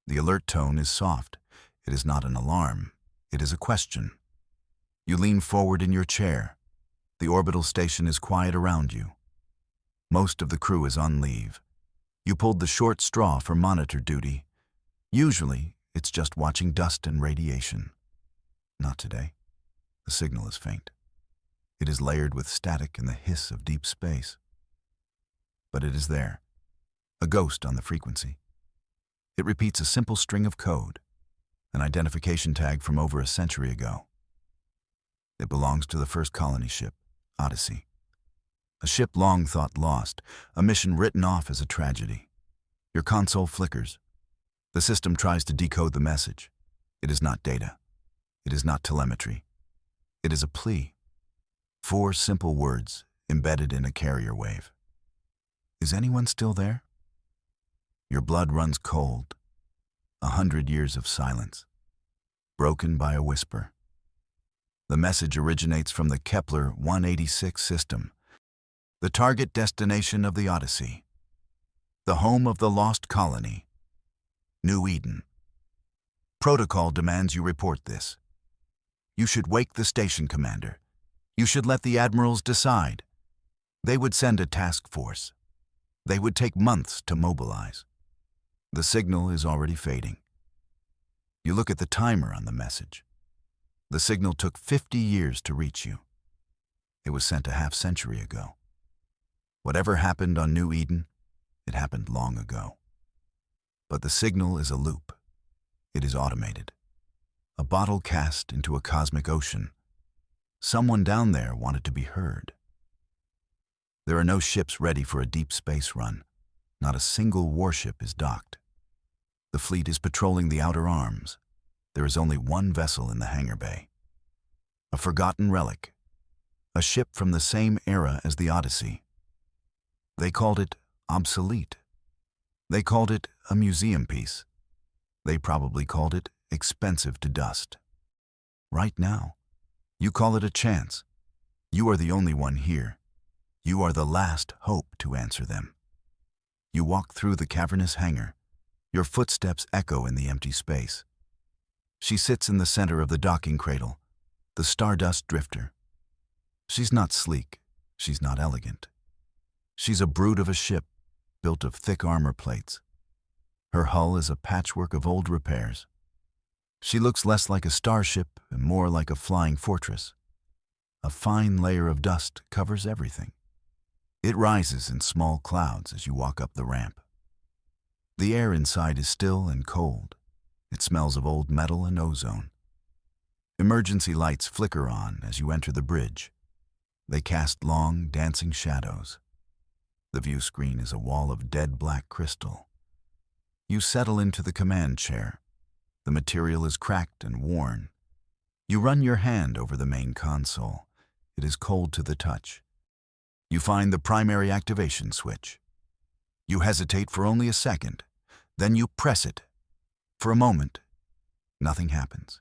The alert tone is soft. It is not an alarm. It is a question. You lean forward in your chair. The orbital station is quiet around you. Most of the crew is on leave. You pulled the short straw for monitor duty. Usually, it's just watching dust and radiation. Not today. The signal is faint. It is layered with static and the hiss of deep space. But it is there, a ghost on the frequency. It repeats a simple string of code, an identification tag from over a century ago. It belongs to the first colony ship, Odyssey. A ship long thought lost, a mission written off as a tragedy. Your console flickers. The system tries to decode the message. It is not data. It is not telemetry. It is a plea. 4 simple words embedded in a carrier wave. Is anyone still there? Your blood runs cold. 100 years of silence, broken by a whisper. The message originates from the Kepler 186 system, the target destination of the Odyssey, the home of the lost colony, New Eden. Protocol demands you report this. You should wake the station commander. You should let the admirals decide. They would send a task force. They would take months to mobilize. The signal is already fading. You look at the timer on the message. The signal took 50 years to reach you. It was sent a half-century ago. Whatever happened on New Eden, it happened long ago. But the signal is a loop. It is automated. A bottle cast into a cosmic ocean. Someone down there wanted to be heard. There are no ships ready for a deep space run. Not a single warship is docked. The fleet is patrolling the outer arms. There is only one vessel in the hangar bay. A forgotten relic. A ship from the same era as the Odyssey. They called it obsolete. They called it a museum piece. They probably called it expensive to dust. Right now, you call it a chance. You are the only one here. You are the last hope to answer them. You walk through the cavernous hangar. Your footsteps echo in the empty space. She sits in the center of the docking cradle, the stardust drifter. She's not sleek. She's not elegant. She's a brute of a ship, built of thick armor plates. Her hull is a patchwork of old repairs. She looks less like a starship and more like a flying fortress. A fine layer of dust covers everything. It rises in small clouds as you walk up the ramp. The air inside is still and cold. It smells of old metal and ozone. Emergency lights flicker on as you enter the bridge. They cast long, dancing shadows. The view screen is a wall of dead black crystal. You settle into the command chair. The material is cracked and worn. You run your hand over the main console. It is cold to the touch. You find the primary activation switch. You hesitate for only a second. Then you press it. For a moment, nothing happens.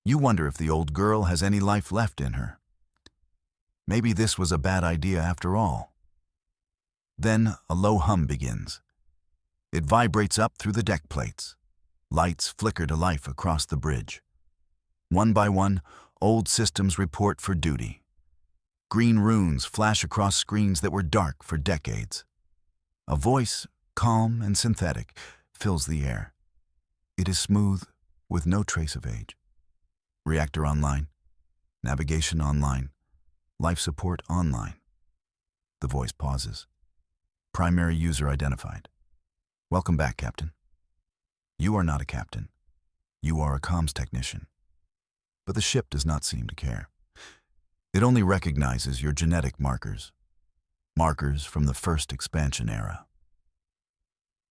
You wonder if the old girl has any life left in her. Maybe this was a bad idea after all. Then a low hum begins. It vibrates up through the deck plates. Lights flicker to life across the bridge. One by one, old systems report for duty. Green runes flash across screens that were dark for decades. A voice, calm and synthetic, fills the air. It is smooth, with no trace of age. Reactor online. Navigation online. Life support online. The voice pauses. Primary user identified. Welcome back, Captain. You are not a captain. You are a comms technician. But the ship does not seem to care. It only recognizes your genetic markers. Markers from the first expansion era.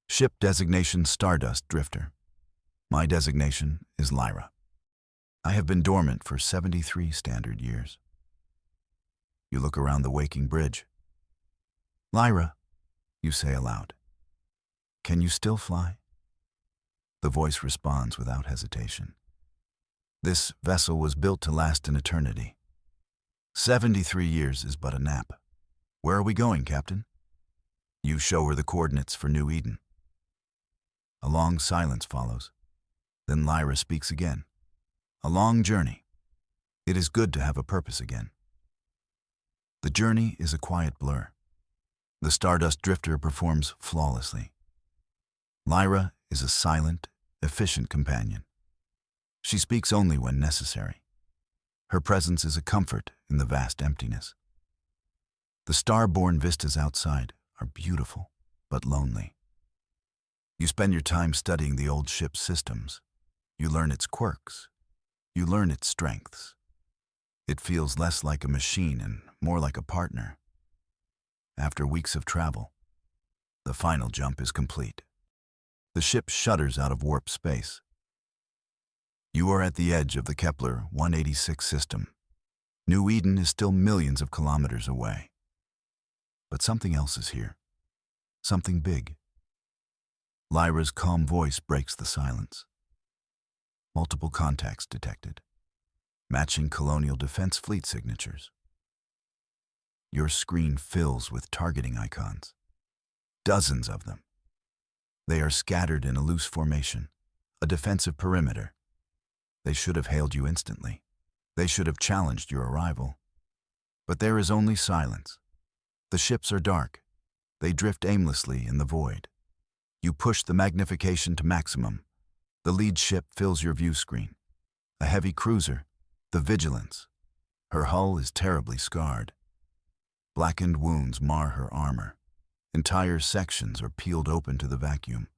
Ship designation Stardust Drifter. My designation is Lyra. I have been dormant for 73 standard years. You look around the waking bridge. Lyra, you say aloud. Can you still fly? The voice responds without hesitation. This vessel was built to last an eternity. 73 years is but a nap. Where are we going, Captain? You show her the coordinates for New Eden. A long silence follows. Then Lyra speaks again. A long journey. It is good to have a purpose again. The journey is a quiet blur. The Stardust Drifter performs flawlessly. Lyra is a silent, efficient companion. She speaks only when necessary. Her presence is a comfort in the vast emptiness. The star-born vistas outside are beautiful, but lonely. You spend your time studying the old ship's systems. You learn its quirks. You learn its strengths. It feels less like a machine and more like a partner. After weeks of travel, the final jump is complete. The ship shudders out of warp space. You are at the edge of the Kepler 186 system. New Eden is still millions of kilometers away. But something else is here. Something big. Lyra's calm voice breaks the silence. Multiple contacts detected, matching Colonial Defense Fleet signatures. Your screen fills with targeting icons. Dozens of them. They are scattered in a loose formation, a defensive perimeter. They should have hailed you instantly. They should have challenged your arrival. But there is only silence. The ships are dark. They drift aimlessly in the void. You push the magnification to maximum. The lead ship fills your view screen. A heavy cruiser, the Vigilance. Her hull is terribly scarred. Blackened wounds mar her armor. Entire sections are peeled open to the vacuum.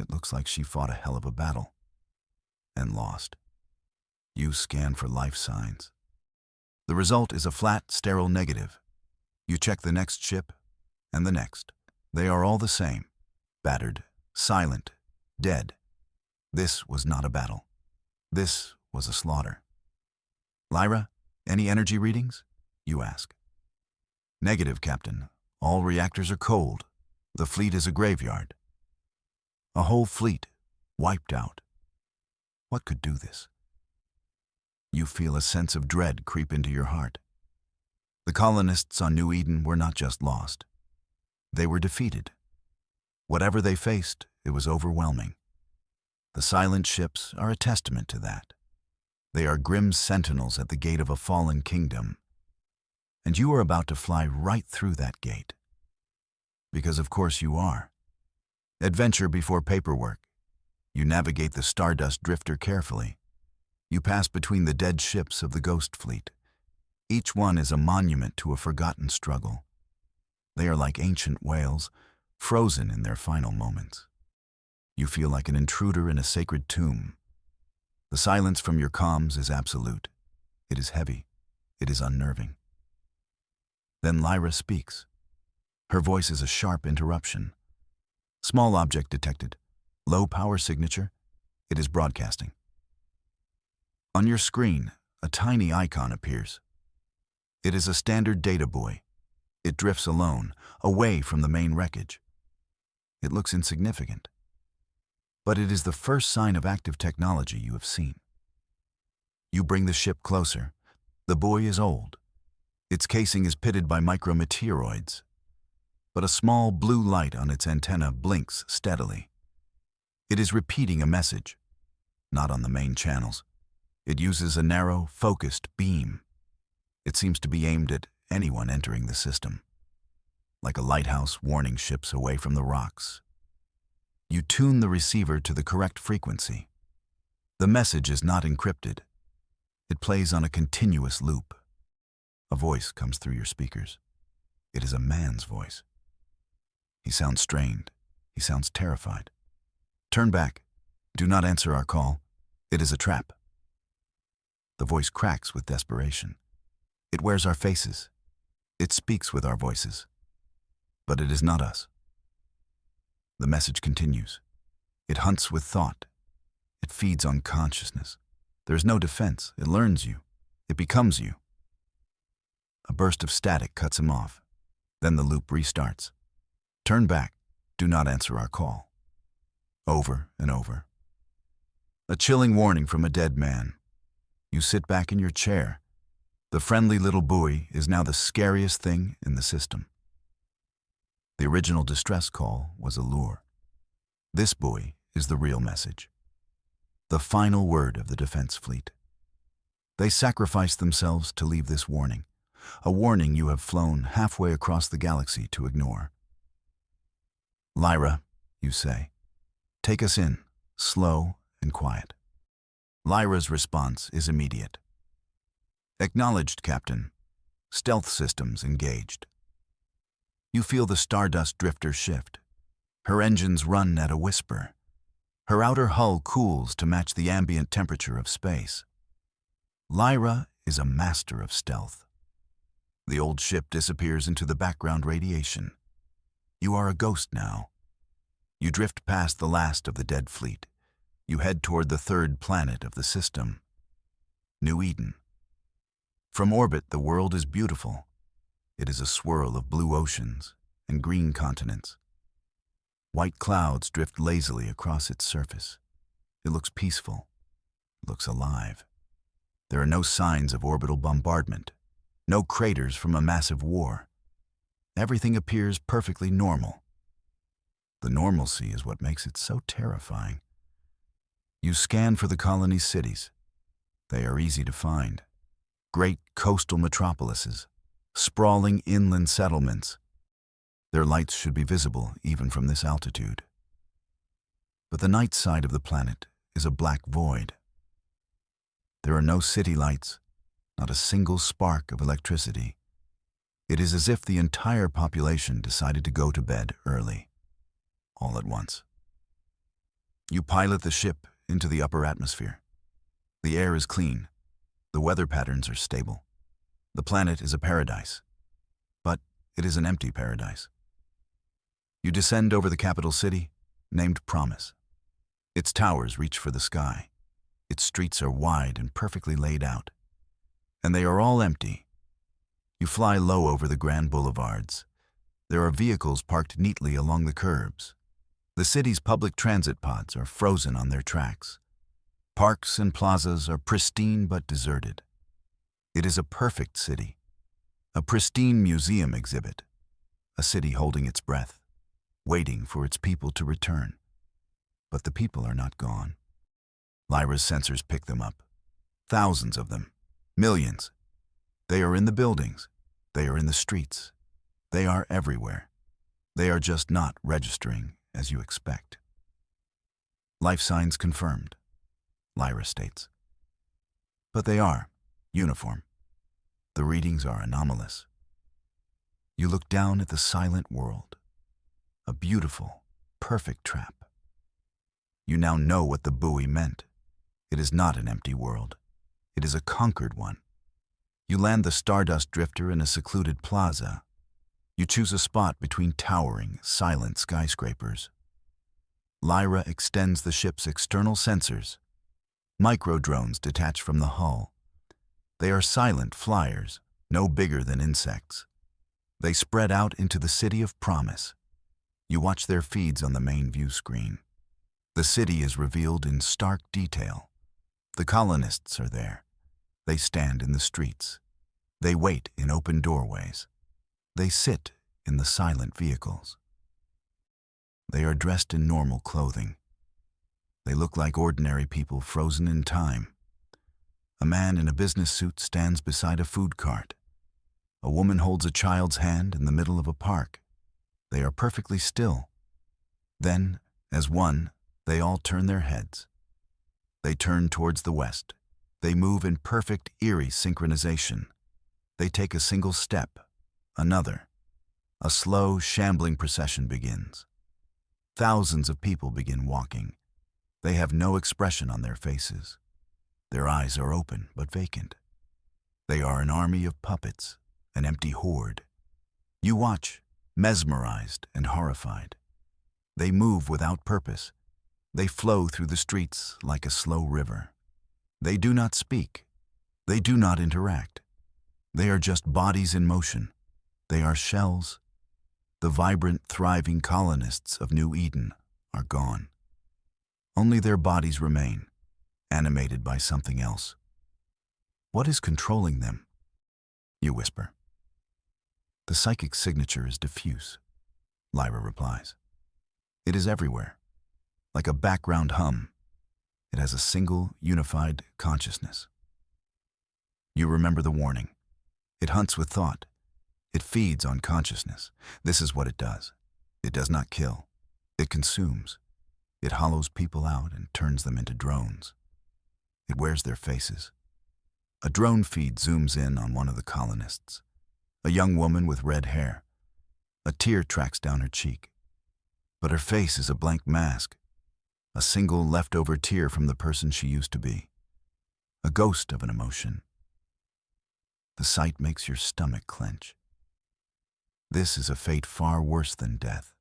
It looks like she fought a hell of a battle. And lost. You scan for life signs. The result is a flat, sterile negative. You check the next ship, and the next. They are all the same. Battered, silent, dead. This was not a battle. This was a slaughter. Lyra, any energy readings? You ask. Negative, Captain. All reactors are cold. The fleet is a graveyard. A whole fleet, wiped out. What could do this? You feel a sense of dread creep into your heart. The colonists on New Eden were not just lost. They were defeated. Whatever they faced, it was overwhelming. The silent ships are a testament to that. They are grim sentinels at the gate of a fallen kingdom. And you are about to fly right through that gate. Because of course you are. Adventure before paperwork. You navigate the Stardust Drifter carefully. You pass between the dead ships of the Ghost Fleet. Each one is a monument to a forgotten struggle. They are like ancient whales, frozen in their final moments. You feel like an intruder in a sacred tomb. The silence from your comms is absolute. It is heavy. It is unnerving. Then Lyra speaks. Her voice is a sharp interruption. Small object detected. Low power signature. It is broadcasting. On your screen, a tiny icon appears. It is a standard data buoy. It drifts alone, away from the main wreckage. It looks insignificant. But it is the first sign of active technology you have seen. You bring the ship closer. The buoy is old. Its casing is pitted by micrometeoroids. But a small blue light on its antenna blinks steadily. It is repeating a message, not on the main channels. It uses a narrow, focused beam. It seems to be aimed at anyone entering the system, like a lighthouse warning ships away from the rocks. You tune the receiver to the correct frequency. The message is not encrypted. It plays on a continuous loop. A voice comes through your speakers. It is a man's voice. He sounds strained. He sounds terrified. Turn back. Do not answer our call. It is a trap. The voice cracks with desperation. It wears our faces. It speaks with our voices. But it is not us. The message continues. It hunts with thought. It feeds on consciousness. There is no defense. It learns you. It becomes you. A burst of static cuts him off. Then the loop restarts. Turn back. Do not answer our call. Over and over. A chilling warning from a dead man. You sit back in your chair. The friendly little buoy is now the scariest thing in the system. The original distress call was a lure. This buoy is the real message, the final word of the defense fleet. They sacrifice themselves to leave this warning, a warning you have flown halfway across the galaxy to ignore. Lyra, you say, take us in, slow and quiet. Lyra's response is immediate. Acknowledged, Captain. Stealth systems engaged. You feel the Stardust Drifter shift. Her engines run at a whisper. Her outer hull cools to match the ambient temperature of space. Lyra is a master of stealth. The old ship disappears into the background radiation. You are a ghost now. You drift past the last of the dead fleet. You head toward the third planet of the system, New Eden. From orbit, the world is beautiful. It is a swirl of blue oceans and green continents. White clouds drift lazily across its surface. It looks peaceful. It looks alive. There are no signs of orbital bombardment, no craters from a massive war. Everything appears perfectly normal. The normalcy is what makes it so terrifying. You scan for the colony's cities. They are easy to find. Great coastal metropolises, sprawling inland settlements. Their lights should be visible even from this altitude. But the night side of the planet is a black void. There are no city lights, not a single spark of electricity. It is as if the entire population decided to go to bed early, all at once. You pilot the ship into the upper atmosphere. The air is clean. The weather patterns are stable. The planet is a paradise, but it is an empty paradise. You descend over the capital city, named Promise. Its towers reach for the sky. Its streets are wide and perfectly laid out. And they are all empty. You fly low over the grand boulevards. There are vehicles parked neatly along the curbs. The city's public transit pods are frozen on their tracks. Parks and plazas are pristine but deserted. It is a perfect city, a pristine museum exhibit, a city holding its breath, waiting for its people to return. But the people are not gone. Lyra's sensors pick them up. Thousands of them. Millions. They are in the buildings. They are in the streets. They are everywhere. They are just not registering as you expect. Life signs confirmed, Lyra states. But they are uniform. The readings are anomalous. You look down at the silent world, a beautiful, perfect trap. You now know what the buoy meant. It is not an empty world. It is a conquered one. You land the Stardust Drifter in a secluded plaza. You choose a spot between towering, silent skyscrapers. Lyra extends the ship's external sensors. Micro-drones detach from the hull. They are silent flyers, no bigger than insects. They spread out into the city of Promise. You watch their feeds on the main view screen. The city is revealed in stark detail. The colonists are there. They stand in the streets. They wait in open doorways. They sit in the silent vehicles. They are dressed in normal clothing. They look like ordinary people frozen in time. A man in a business suit stands beside a food cart. A woman holds a child's hand in the middle of a park. They are perfectly still. Then, as one, they all turn their heads. They turn towards the west. They move in perfect, eerie synchronization. They take a single step, another. A slow, shambling procession begins. Thousands of people begin walking. They have no expression on their faces. Their eyes are open but vacant. They are an army of puppets, an empty horde. You watch, mesmerized and horrified. They move without purpose. They flow through the streets like a slow river. They do not speak. They do not interact. They are just bodies in motion. They are shells. The vibrant, thriving colonists of New Eden are gone. Only their bodies remain, animated by something else. What is controlling them? You whisper. The psychic signature is diffuse, Lyra replies. It is everywhere. Like a background hum, it has a single, unified consciousness. You remember the warning. It hunts with thought. It feeds on consciousness. This is what it does. It does not kill. It consumes. It hollows people out and turns them into drones. It wears their faces. A drone feed zooms in on one of the colonists. A young woman with red hair. A tear tracks down her cheek. But her face is a blank mask. A single leftover tear from the person she used to be. A ghost of an emotion. The sight makes your stomach clench. This is a fate far worse than death.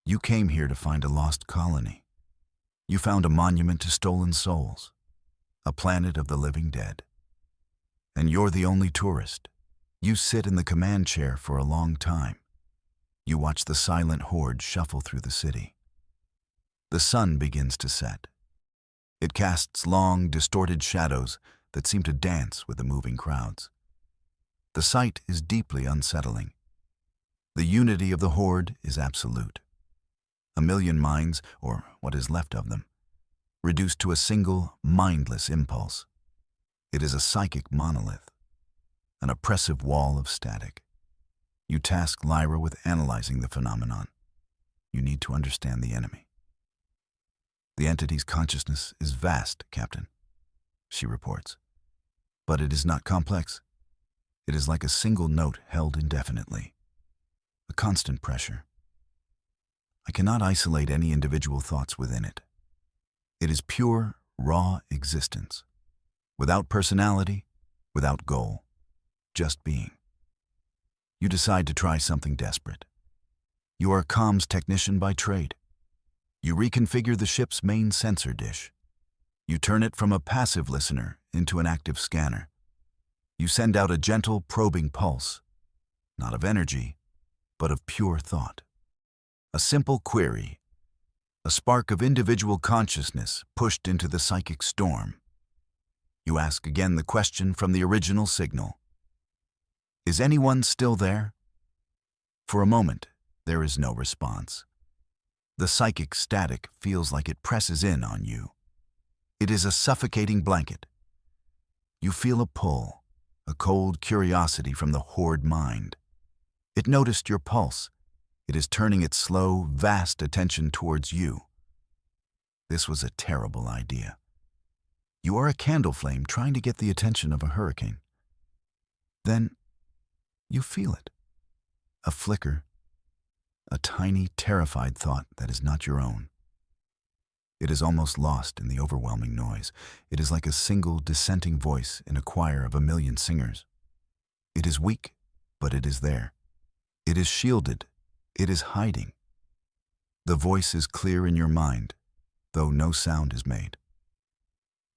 You came here to find a lost colony. You found a monument to stolen souls, a planet of the living dead. And you're the only tourist. You sit in the command chair for a long time. You watch the silent horde shuffle through the city. The sun begins to set. It casts long, distorted shadows that seem to dance with the moving crowds. The sight is deeply unsettling. The unity of the horde is absolute. A million minds, or what is left of them, reduced to a single, mindless impulse. It is a psychic monolith, an oppressive wall of static. You task Lyra with analyzing the phenomenon. You need to understand the enemy. The entity's consciousness is vast, Captain, she reports. But it is not complex. It is like a single note held indefinitely. A constant pressure. I cannot isolate any individual thoughts within it. It is pure, raw existence. Without personality, without goal. Just being. You decide to try something desperate. You are a comms technician by trade. You reconfigure the ship's main sensor dish. You turn it from a passive listener into an active scanner. You send out a gentle, probing pulse, not of energy, but of pure thought. A simple query, a spark of individual consciousness pushed into the psychic storm. You ask again the question from the original signal. Is anyone still there? For a moment, there is no response. The psychic static feels like it presses in on you. It is a suffocating blanket. You feel a pull, a cold curiosity from the horde mind. It noticed your pulse. It is turning its slow, vast attention towards you. This was a terrible idea. You are a candle flame trying to get the attention of a hurricane. Then you feel it. A flicker. A tiny, terrified thought that is not your own. It is almost lost in the overwhelming noise. It is like a single dissenting voice in a choir of a million singers. It is weak, but it is there. It is shielded. It is hiding. The voice is clear in your mind, though no sound is made.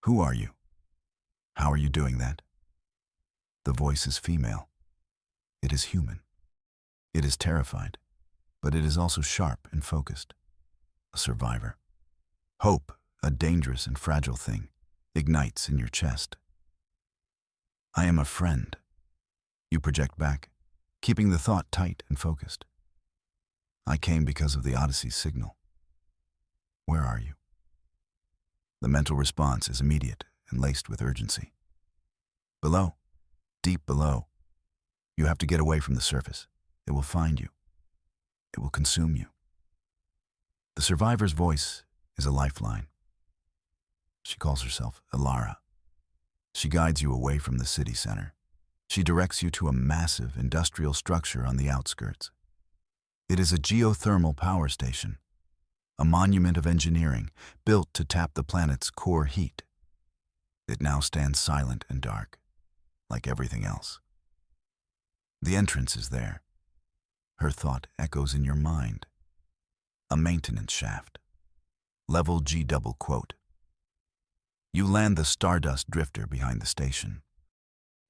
Who are you? How are you doing that? The voice is female. It is human. It is terrified, but it is also sharp and focused. A survivor. Hope, a dangerous and fragile thing, ignites in your chest. I am a friend. You project back, keeping the thought tight and focused. I came because of the Odyssey's signal. Where are you? The mental response is immediate and laced with urgency. Below, deep below. You have to get away from the surface. It will find you. It will consume you. The survivor's voice is a lifeline. She calls herself Ilara. She guides you away from the city center. She directs you to a massive industrial structure on the outskirts. It is a geothermal power station, a monument of engineering built to tap the planet's core heat. It now stands silent and dark, like everything else. The entrance is there. Her thought echoes in your mind. A maintenance shaft. Level G double quote. You land the Stardust drifter behind the station.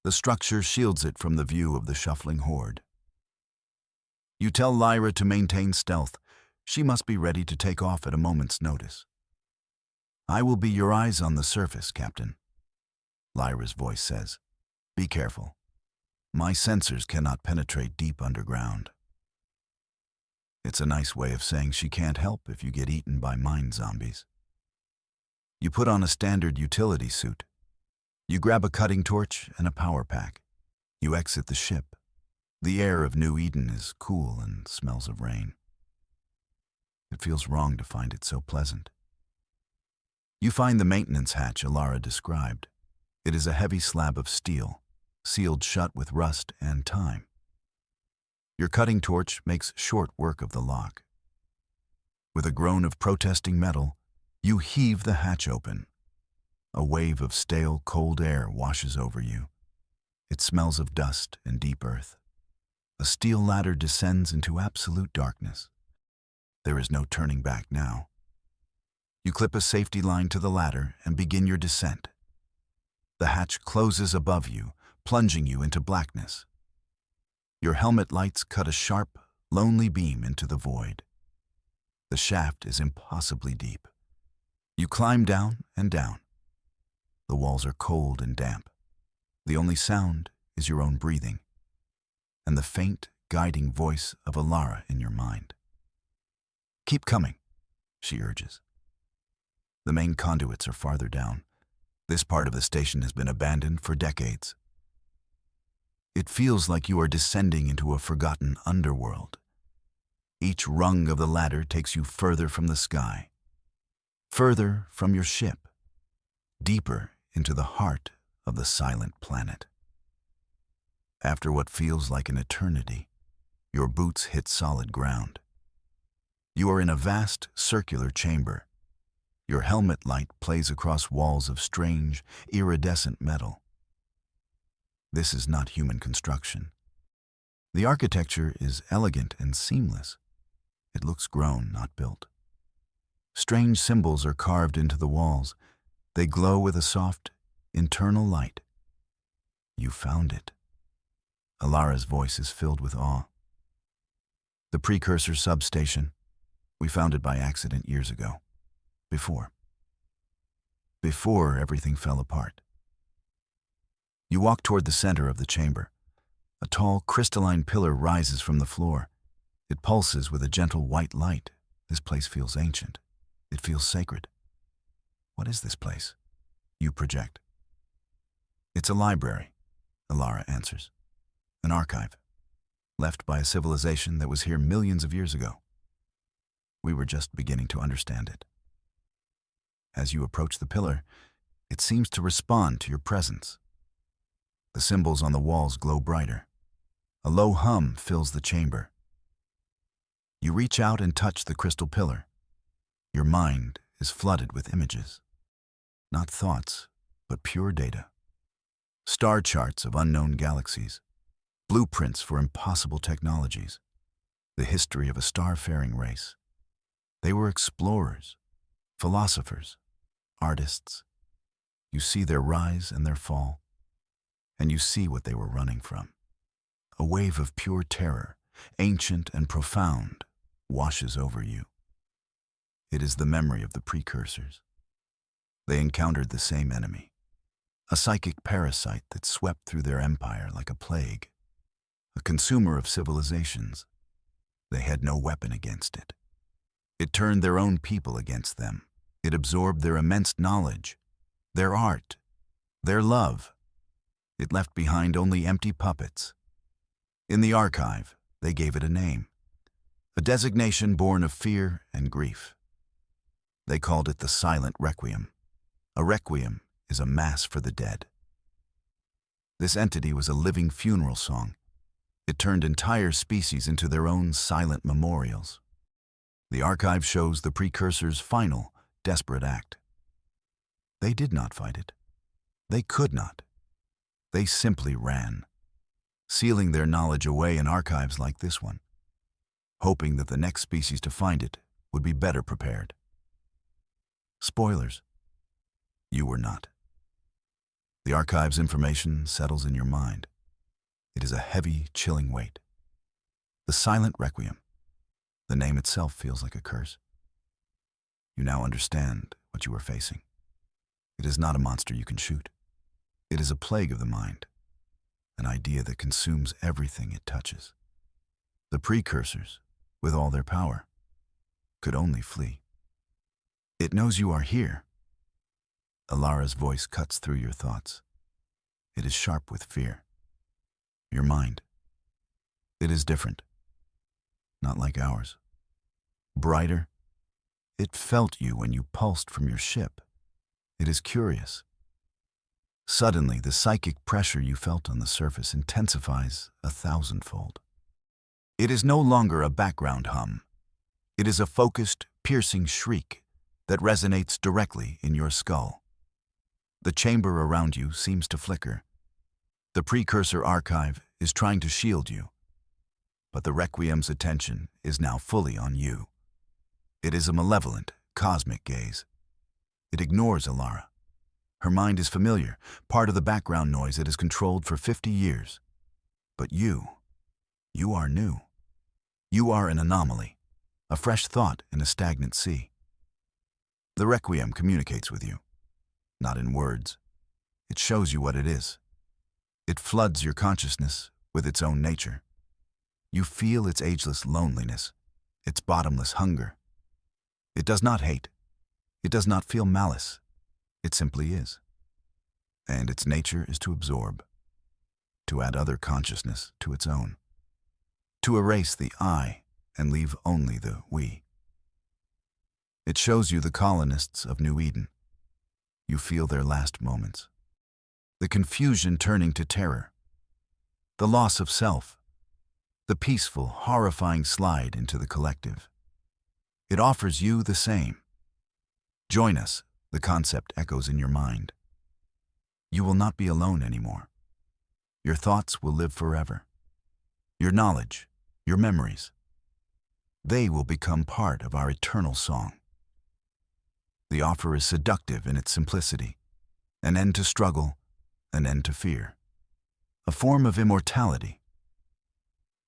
The structure shields it from the view of the shuffling horde. You tell Lyra to maintain stealth. She must be ready to take off at a moment's notice. I will be your eyes on the surface, Captain. Lyra's voice says. Be careful. My sensors cannot penetrate deep underground. It's a nice way of saying she can't help if you get eaten by mind zombies. You put on a standard utility suit. You grab a cutting torch and a power pack. You exit the ship. The air of New Eden is cool and smells of rain. It feels wrong to find it so pleasant. You find the maintenance hatch Alara described. It is a heavy slab of steel, sealed shut with rust and time. Your cutting torch makes short work of the lock. With a groan of protesting metal, you heave the hatch open. A wave of stale, cold air washes over you. It smells of dust and deep earth. A steel ladder descends into absolute darkness. There is no turning back now. You clip a safety line to the ladder and begin your descent. The hatch closes above you, plunging you into blackness. Your helmet lights cut a sharp, lonely beam into the void. The shaft is impossibly deep. You climb down and down. The walls are cold and damp. The only sound is your own breathing and the faint, guiding voice of Alara in your mind. "Keep coming," she urges. The main conduits are farther down. This part of the station has been abandoned for decades. It feels like you are descending into a forgotten underworld. Each rung of the ladder takes you further from the sky, further from your ship, deeper into the heart of the silent planet. After what feels like an eternity, your boots hit solid ground. You are in a vast, circular chamber. Your helmet light plays across walls of strange, iridescent metal. This is not human construction. The architecture is elegant and seamless. It looks grown, not built. Strange symbols are carved into the walls. They glow with a soft, internal light. You found it. Alara's voice is filled with awe. The precursor substation, we found it by accident years ago. Before everything fell apart. You walk toward the center of the chamber. A tall, crystalline pillar rises from the floor. It pulses with a gentle white light. This place feels ancient. It feels sacred. What is this place? You project. It's a library, Alara answers. An archive, left by a civilization that was here millions of years ago. We were just beginning to understand it. As you approach the pillar, it seems to respond to your presence. The symbols on the walls glow brighter. A low hum fills the chamber. You reach out and touch the crystal pillar. Your mind is flooded with images. Not thoughts, but pure data. Star charts of unknown galaxies. Blueprints for impossible technologies. The history of a star-faring race. They were explorers, philosophers, artists. You see their rise and their fall, and you see what they were running from. A wave of pure terror, ancient and profound, washes over you. It is the memory of the precursors. They encountered the same enemy, a psychic parasite that swept through their empire like a plague, a consumer of civilizations. They had no weapon against it. It turned their own people against them. It absorbed their immense knowledge, their art, their love. It left behind only empty puppets. In the archive, they gave it a name, a designation born of fear and grief. They called it the Silent Requiem. A requiem is a mass for the dead. This entity was a living funeral song. It turned entire species into their own silent memorials. The archive shows the precursors' final, desperate act. They did not fight it. They could not. They simply ran, sealing their knowledge away in archives like this one, hoping that the next species to find it would be better prepared. Spoilers. You were not. The archive's information settles in your mind. It is a heavy, chilling weight. The Silent Requiem. The name itself feels like a curse. You now understand what you are facing. It is not a monster you can shoot. It is a plague of the mind, an idea that consumes everything it touches. The precursors, with all their power, could only flee. It knows you are here. Alara's voice cuts through your thoughts. It is sharp with fear. Your mind. It is different. Not like ours. Brighter. It felt you when you pulsed from your ship. It is curious. Suddenly, the psychic pressure you felt on the surface intensifies 1,000-fold. It is no longer a background hum. It is a focused, piercing shriek that resonates directly in your skull. The chamber around you seems to flicker. The precursor archive is trying to shield you, but the Requiem's attention is now fully on you. It is a malevolent, cosmic gaze. It ignores Alara. Her mind is familiar, part of the background noise it has controlled for 50 years. But you are new. You are an anomaly, a fresh thought in a stagnant sea. The Requiem communicates with you, not in words. It shows you what it is. It floods your consciousness with its own nature. You feel its ageless loneliness, its bottomless hunger. It does not hate. It does not feel malice. It simply is. And its nature is to absorb, to add other consciousness to its own, to erase the I and leave only the we. It shows you the colonists of New Eden. You feel their last moments. The confusion turning to terror. The loss of self. The peaceful, horrifying slide into the collective. It offers you the same. Join us, the concept echoes in your mind. You will not be alone anymore. Your thoughts will live forever. Your knowledge, your memories, they will become part of our eternal song. The offer is seductive in its simplicity. An end to struggle, an end to fear. A form of immortality.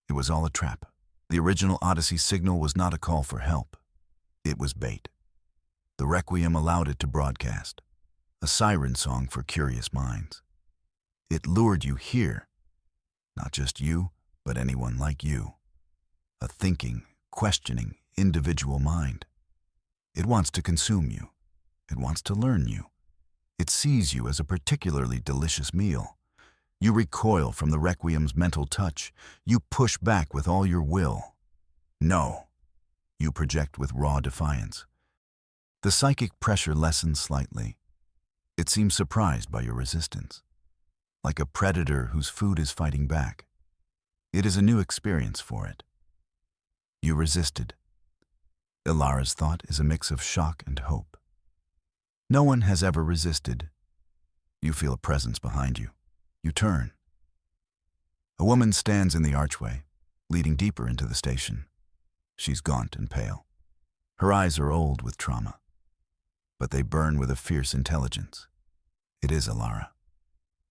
It was all a trap. The original Odyssey signal was not a call for help. It was bait. The Requiem allowed it to broadcast, a siren song for curious minds. It lured you here, not just you, but anyone like you. A thinking, questioning, individual mind. It wants to consume you. It wants to learn you. It sees you as a particularly delicious meal. You recoil from the Requiem's mental touch. You push back with all your will. No. You project with raw defiance. The psychic pressure lessens slightly. It seems surprised by your resistance, like a predator whose food is fighting back. It is a new experience for it. You resisted. Ilara's thought is a mix of shock and hope. No one has ever resisted. You feel a presence behind you. You turn. A woman stands in the archway, leading deeper into the station. She's gaunt and pale. Her eyes are old with trauma, but they burn with a fierce intelligence. It is Alara.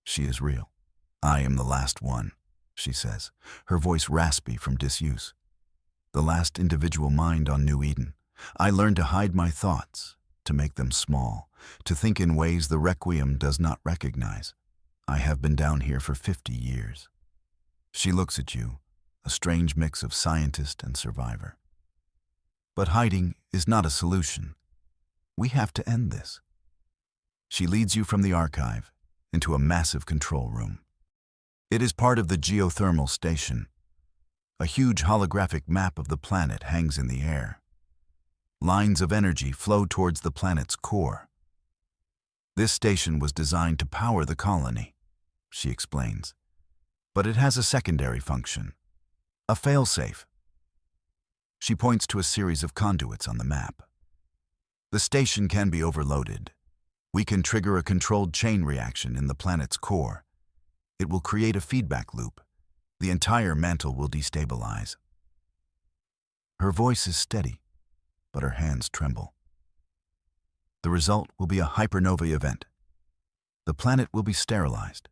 She is real. I am the last one, she says, her voice raspy from disuse. The last individual mind on New Eden. I learned to hide my thoughts, to make them small, to think in ways the Requiem does not recognize. I have been down here for 50 years. She looks at you, a strange mix of scientist and survivor. But hiding is not a solution. We have to end this. She leads you from the archive into a massive control room. It is part of the geothermal station. A huge holographic map of the planet hangs in the air. Lines of energy flow towards the planet's core. This station was designed to power the colony, she explains. But it has a secondary function, a failsafe. She points to a series of conduits on the map. The station can be overloaded. We can trigger a controlled chain reaction in the planet's core. It will create a feedback loop. The entire mantle will destabilize. Her voice is steady, but her hands tremble. The result will be a hypernova event. The planet will be sterilized.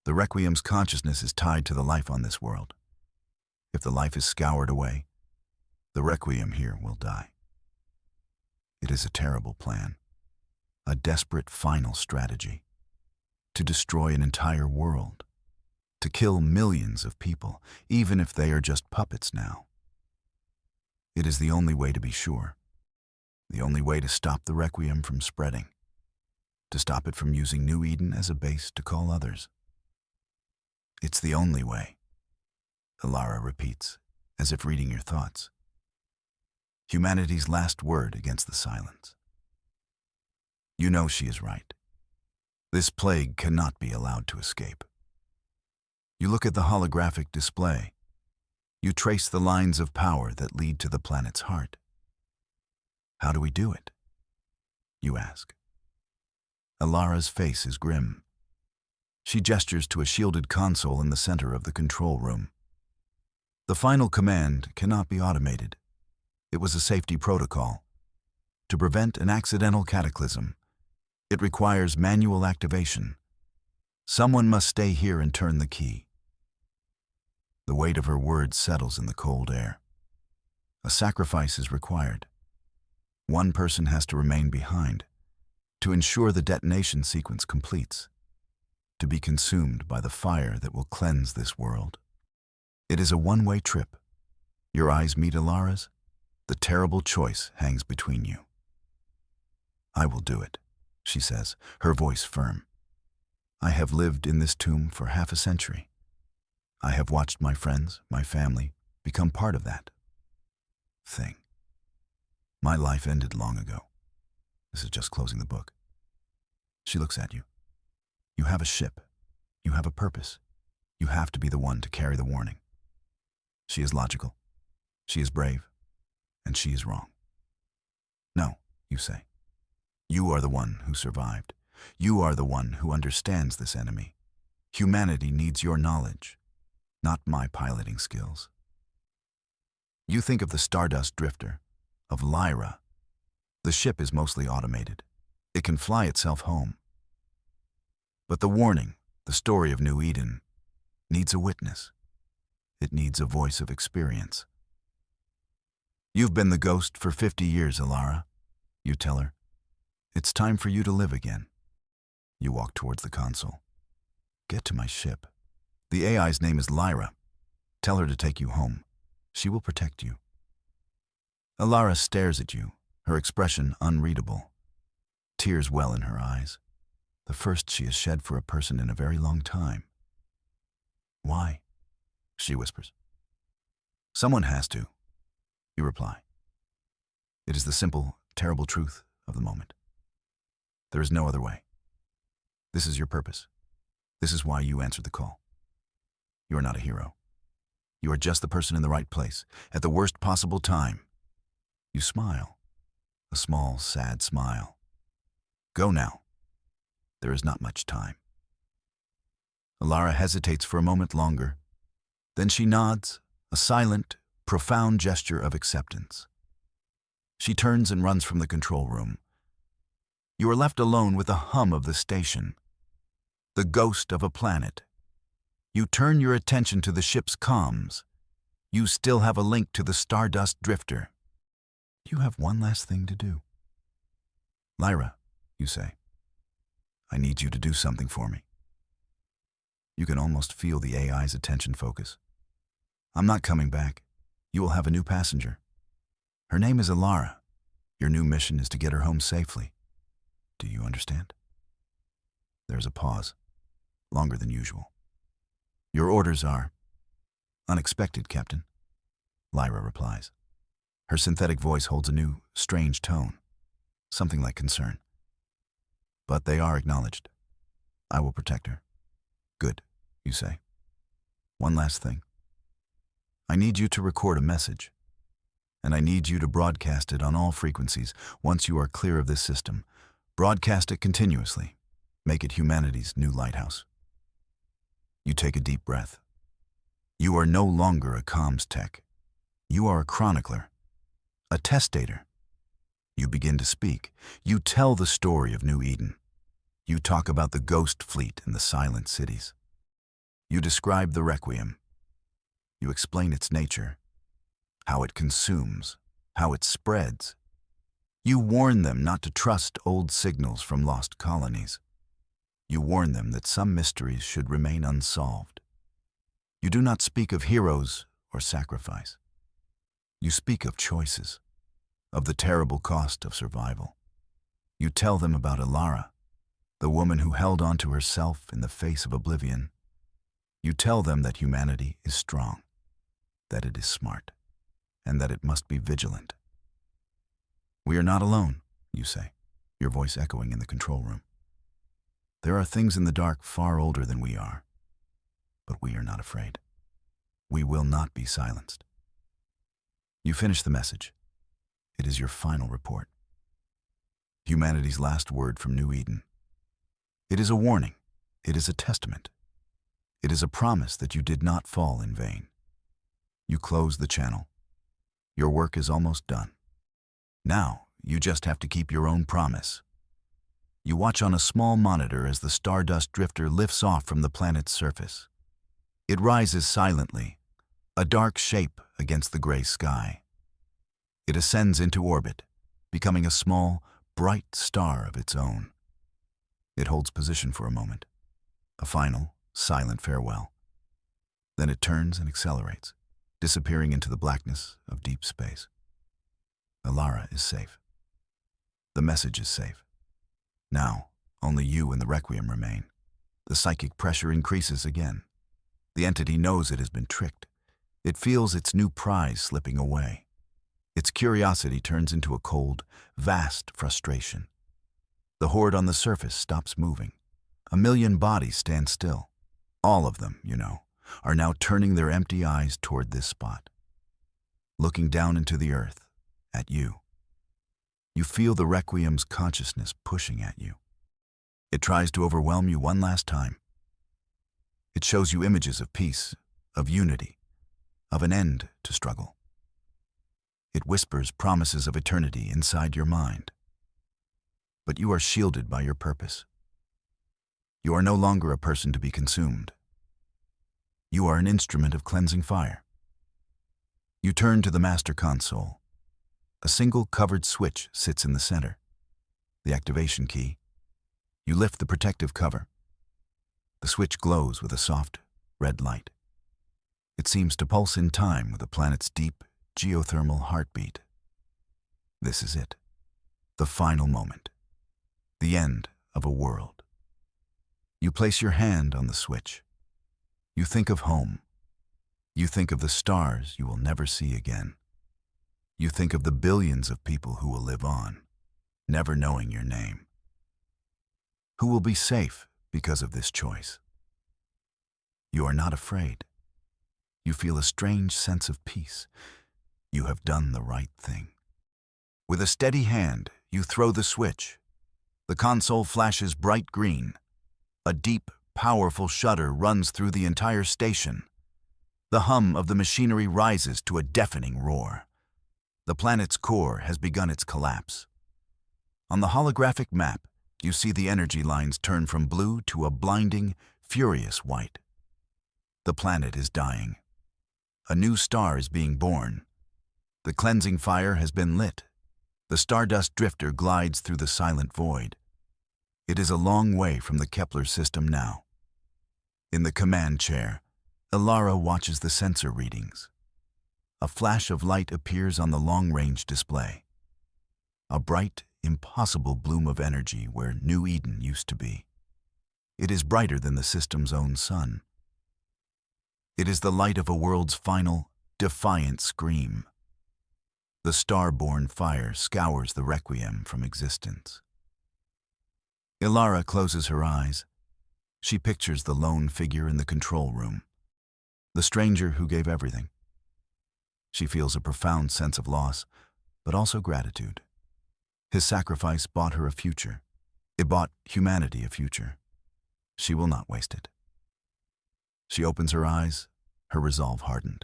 The Requiem's consciousness is tied to the life on this world. If the life is scoured away, the Requiem here will die. It is a terrible plan, a desperate final strategy, to destroy an entire world, to kill millions of people, even if they are just puppets now. It is the only way to be sure. The only way to stop the Requiem from spreading. To stop it from using New Eden as a base to call others. It's the only way, Alara repeats, as if reading your thoughts. Humanity's last word against the silence. You know she is right. This plague cannot be allowed to escape. You look at the holographic display. You trace the lines of power that lead to the planet's heart. How do we do it? You ask. Alara's face is grim. She gestures to a shielded console in the center of the control room. The final command cannot be automated. It was a safety protocol. To prevent an accidental cataclysm, it requires manual activation. Someone must stay here and turn the key. The weight of her words settles in the cold air. A sacrifice is required. One person has to remain behind to ensure the detonation sequence completes, to be consumed by the fire that will cleanse this world. It is a one-way trip. Your eyes meet Alara's. The terrible choice hangs between you. I will do it, she says, her voice firm. I have lived in this tomb for half a century. I have watched my friends, my family, become part of that thing. My life ended long ago. This is just closing the book. She looks at you. You have a ship. You have a purpose. You have to be the one to carry the warning. She is logical. She is brave. And she is wrong. No, you say. You are the one who survived. You are the one who understands this enemy. Humanity needs your knowledge, not my piloting skills. You think of the Stardust Drifter, of Lyra. The ship is mostly automated. It can fly itself home. But the warning, the story of New Eden, needs a witness. It needs a voice of experience. You've been the ghost for 50 years, Alara, you tell her. It's time for you to live again. You walk towards the console. Get to my ship. The AI's name is Lyra. Tell her to take you home. She will protect you. Alara stares at you, her expression unreadable. Tears well in her eyes. The first she has shed for a person in a very long time. Why? She whispers. Someone has to, you reply. It is the simple, terrible truth of the moment. There is no other way. This is your purpose. This is why you answered the call. You are not a hero. You are just the person in the right place, at the worst possible time. You smile, a small, sad smile. Go now. There is not much time. Alara hesitates for a moment longer. Then she nods, a silent, profound gesture of acceptance. She turns and runs from the control room. You are left alone with the hum of the station, the ghost of a planet. You turn your attention to the ship's comms. You still have a link to the Stardust Drifter. You have one last thing to do. Lyra, you say, I need you to do something for me. You can almost feel the AI's attention focus. I'm not coming back. You will have a new passenger. Her name is Alara. Your new mission is to get her home safely. Do you understand? There's a pause, longer than usual. Your orders are unexpected, Captain, Lyra replies. Her synthetic voice holds a new, strange tone, something like concern. But they are acknowledged. I will protect her. Good, you say. One last thing. I need you to record a message, and I need you to broadcast it on all frequencies once you are clear of this system. Broadcast it continuously. Make it humanity's new lighthouse. You take a deep breath. You are no longer a comms tech. You are a chronicler, a testator. You begin to speak. You tell the story of New Eden. You talk about the ghost fleet in the silent cities. You describe the Requiem. You explain its nature, how it consumes, how it spreads. You warn them not to trust old signals from lost colonies. You warn them that some mysteries should remain unsolved. You do not speak of heroes or sacrifice. You speak of choices, of the terrible cost of survival. You tell them about Ilara, the woman who held on to herself in the face of oblivion. You tell them that humanity is strong, that it is smart, and that it must be vigilant. We are not alone, you say, your voice echoing in the control room. There are things in the dark far older than we are, but we are not afraid. We will not be silenced. You finish the message. It is your final report. Humanity's last word from New Eden. It is a warning. It is a testament. It is a promise that you did not fall in vain. You close the channel. Your work is almost done. Now, you just have to keep your own promise. You watch on a small monitor as the Stardust Drifter lifts off from the planet's surface. It rises silently, a dark shape against the gray sky. It ascends into orbit, becoming a small, bright star of its own. It holds position for a moment, a final, silent farewell. Then it turns and accelerates, disappearing into the blackness of deep space. Ilara is safe. The message is safe. Now, only you and the Requiem remain. The psychic pressure increases again. The entity knows it has been tricked. It feels its new prize slipping away. Its curiosity turns into a cold, vast frustration. The horde on the surface stops moving. 1,000,000 bodies stand still. All of them, are now turning their empty eyes toward this spot. Looking down into the earth, at you. You feel the Requiem's consciousness pushing at you. It tries to overwhelm you one last time. It shows you images of peace, of unity, of an end to struggle. It whispers promises of eternity inside your mind. But you are shielded by your purpose. You are no longer a person to be consumed. You are an instrument of cleansing fire. You turn to the master console. A single covered switch sits in the center. The activation key. You lift the protective cover. The switch glows with a soft, red light. It seems to pulse in time with the planet's deep, geothermal heartbeat. This is it. The final moment. The end of a world. You place your hand on the switch. You think of home. You think of the stars you will never see again. You think of the billions of people who will live on, never knowing your name. Who will be safe because of this choice. You are not afraid. You feel a strange sense of peace. You have done the right thing. With a steady hand, you throw the switch. The console flashes bright green. A deep, powerful shudder runs through the entire station. The hum of the machinery rises to a deafening roar. The planet's core has begun its collapse. On the holographic map, you see the energy lines turn from blue to a blinding, furious white. The planet is dying. A new star is being born. The cleansing fire has been lit. The Stardust Drifter glides through the silent void. It is a long way from the Kepler system now. In the command chair, Ilara watches the sensor readings. A flash of light appears on the long-range display. A bright, impossible bloom of energy where New Eden used to be. It is brighter than the system's own sun. It is the light of a world's final, defiant scream. The star-born fire scours the Requiem from existence. Ilara closes her eyes. She pictures the lone figure in the control room, the stranger who gave everything. She feels a profound sense of loss, but also gratitude. His sacrifice bought her a future. It bought humanity a future. She will not waste it. She opens her eyes, her resolve hardened.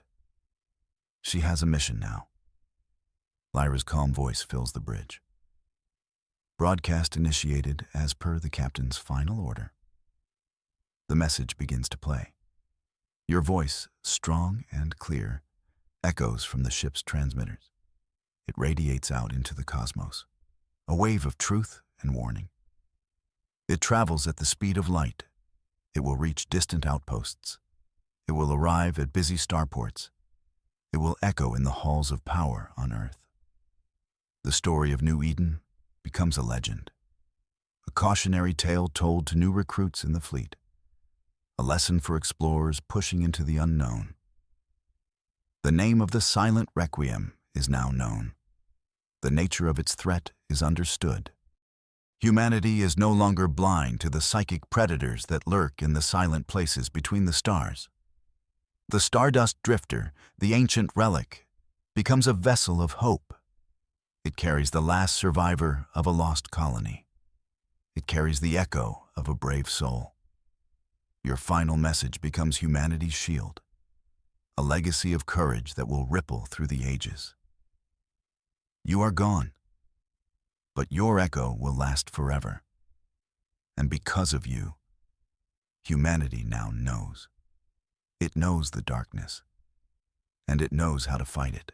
She has a mission now. Lyra's calm voice fills the bridge. Broadcast initiated as per the captain's final order. The message begins to play. Your voice, strong and clear, echoes from the ship's transmitters. It radiates out into the cosmos, a wave of truth and warning. It travels at the speed of light. It will reach distant outposts. It will arrive at busy starports. It will echo in the halls of power on Earth. The story of New Eden becomes a legend, a cautionary tale told to new recruits in the fleet, a lesson for explorers pushing into the unknown. The name of the silent requiem is now known. The nature of its threat is understood. Humanity is no longer blind to the psychic predators that lurk in the silent places between the stars. The Stardust Drifter, the ancient relic, becomes a vessel of hope. It carries the last survivor of a lost colony. It carries the echo of a brave soul. Your final message becomes humanity's shield, a legacy of courage that will ripple through the ages. You are gone, but your echo will last forever. And because of you, humanity now knows. It knows the darkness, and it knows how to fight it.